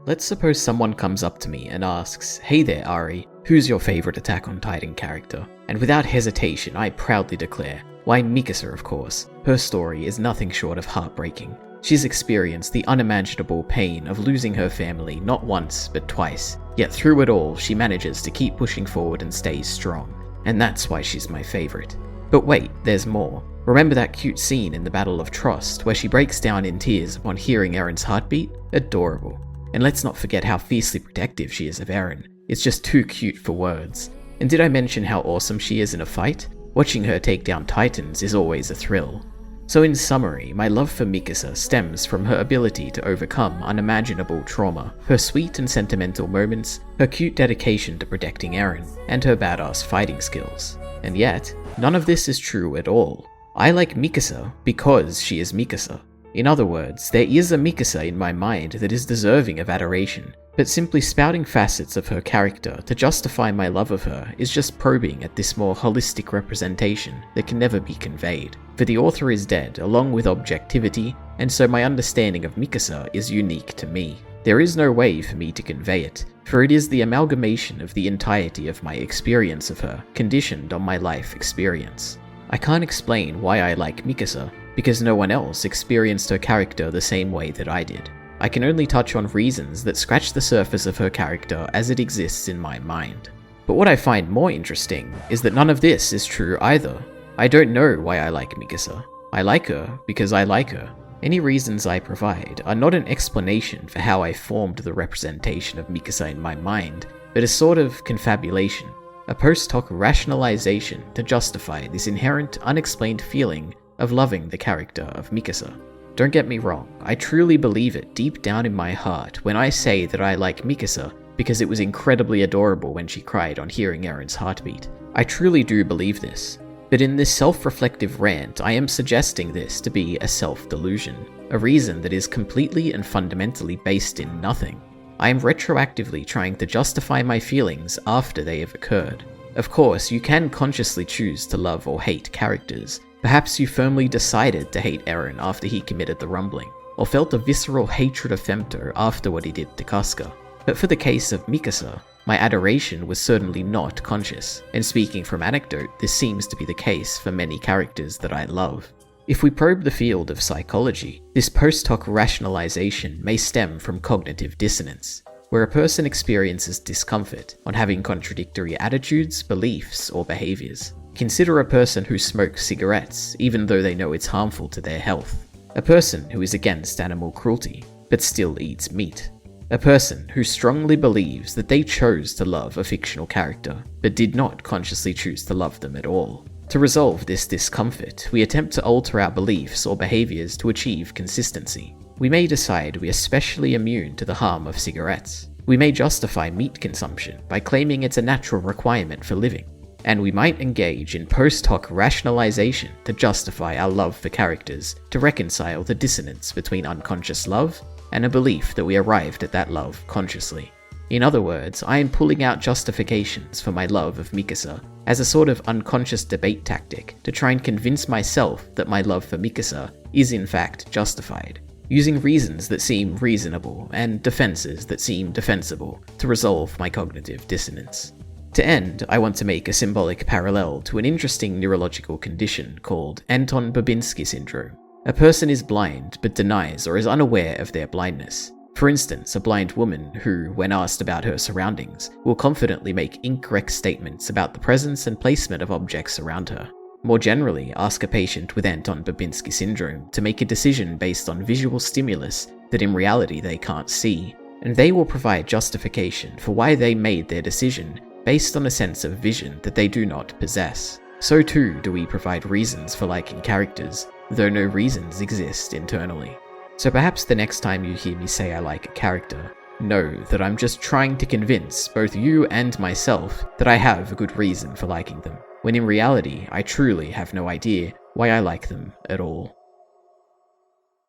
let's suppose someone comes up to me and asks, "Hey there, Ari, who's your favorite Attack on Titan character?" And without hesitation, I proudly declare, why, Mikasa, of course. Her story is nothing short of heartbreaking. She's experienced the unimaginable pain of losing her family not once, but twice. Yet through it all, she manages to keep pushing forward and stays strong. And that's why she's my favorite. But wait, there's more. Remember that cute scene in the Battle of Trost where she breaks down in tears upon hearing Eren's heartbeat? Adorable. And let's not forget how fiercely protective she is of Eren. It's just too cute for words. And did I mention how awesome she is in a fight? Watching her take down Titans is always a thrill. So in summary, my love for Mikasa stems from her ability to overcome unimaginable trauma, her sweet and sentimental moments, her cute dedication to protecting Eren, and her badass fighting skills. And yet, none of this is true at all. I like Mikasa because she is Mikasa. In other words, there is a Mikasa in my mind that is deserving of adoration, but simply spouting facets of her character to justify my love of her is just probing at this more holistic representation that can never be conveyed. For the author is dead, along with objectivity, and so my understanding of Mikasa is unique to me. There is no way for me to convey it, for it is the amalgamation of the entirety of my experience of her, conditioned on my life experience. I can't explain why I like Mikasa, because no one else experienced her character the same way that I did. I can only touch on reasons that scratch the surface of her character as it exists in my mind. But what I find more interesting is that none of this is true either. I don't know why I like Mikasa. I like her because I like her. Any reasons I provide are not an explanation for how I formed the representation of Mikasa in my mind, but a sort of confabulation, a post-hoc rationalization to justify this inherent, unexplained feeling of loving the character of Mikasa. Don't get me wrong, I truly believe it deep down in my heart when I say that I like Mikasa because it was incredibly adorable when she cried on hearing Eren's heartbeat. I truly do believe this. But in this self-reflective rant, I am suggesting this to be a self-delusion, a reason that is completely and fundamentally based in nothing. I am retroactively trying to justify my feelings after they have occurred. Of course, you can consciously choose to love or hate characters. Perhaps you firmly decided to hate Eren after he committed the rumbling, or felt a visceral hatred of Femto after what he did to Casca. But for the case of Mikasa, my adoration was certainly not conscious, and speaking from anecdote, this seems to be the case for many characters that I love. If we probe the field of psychology, this post-hoc rationalization may stem from cognitive dissonance, where a person experiences discomfort on having contradictory attitudes, beliefs, or behaviors. Consider a person who smokes cigarettes even though they know it's harmful to their health. A person who is against animal cruelty, but still eats meat. A person who strongly believes that they chose to love a fictional character, but did not consciously choose to love them at all. To resolve this discomfort, we attempt to alter our beliefs or behaviors to achieve consistency. We may decide we are specially immune to the harm of cigarettes. We may justify meat consumption by claiming it's a natural requirement for living. And we might engage in post-hoc rationalization to justify our love for characters, to reconcile the dissonance between unconscious love and a belief that we arrived at that love consciously. In other words, I am pulling out justifications for my love of Mikasa as a sort of unconscious debate tactic to try and convince myself that my love for Mikasa is in fact justified, using reasons that seem reasonable and defenses that seem defensible to resolve my cognitive dissonance. To end, I want to make a symbolic parallel to an interesting neurological condition called Anton Babinski syndrome. A person is blind but denies or is unaware of their blindness. For instance, a blind woman who, when asked about her surroundings, will confidently make incorrect statements about the presence and placement of objects around her. More generally, ask a patient with Anton Babinski syndrome to make a decision based on visual stimulus that in reality they can't see, and they will provide justification for why they made their decision based on a sense of vision that they do not possess. So too do we provide reasons for liking characters, though no reasons exist internally. So perhaps the next time you hear me say I like a character, know that I'm just trying to convince both you and myself that I have a good reason for liking them, when in reality I truly have no idea why I like them at all.